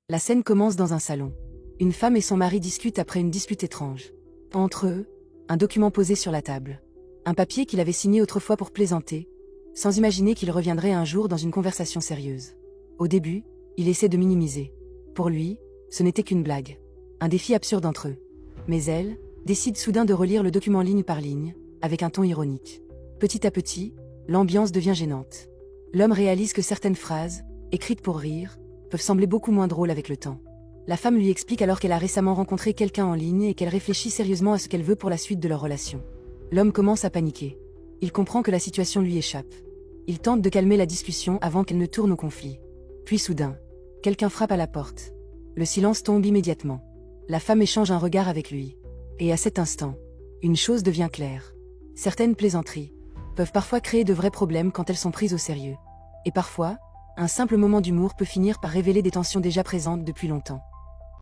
La scène commence dans un salon. Une femme et son mari discutent après une dispute étrange. Entre eux, un document posé sur la table. Un papier qu'il avait signé autrefois pour plaisanter, sans imaginer qu'il reviendrait un jour dans une conversation sérieuse. Au début, il essaie de minimiser. Pour lui, ce n'était qu'une blague. Un défi absurde entre eux. Mais elle décide soudain de relire le document ligne par ligne, avec un ton ironique. Petit à petit, l'ambiance devient gênante. L'homme réalise que certaines phrases, écrites pour rire, peuvent sembler beaucoup moins drôles avec le temps. La femme lui explique alors qu'elle a récemment rencontré quelqu'un en ligne et qu'elle réfléchit sérieusement à ce qu'elle veut pour la suite de leur relation. L'homme commence à paniquer. Il comprend que la situation lui échappe. Il tente de calmer la discussion avant qu'elle ne tourne au conflit. Puis soudain, quelqu'un frappe à la porte. Le silence tombe immédiatement. La femme échange un regard avec lui. Et à cet instant, une chose devient claire. Certaines plaisanteries peuvent parfois créer de vrais problèmes quand elles sont prises au sérieux. Et parfois, un simple moment d'humour peut finir par révéler des tensions déjà présentes depuis longtemps.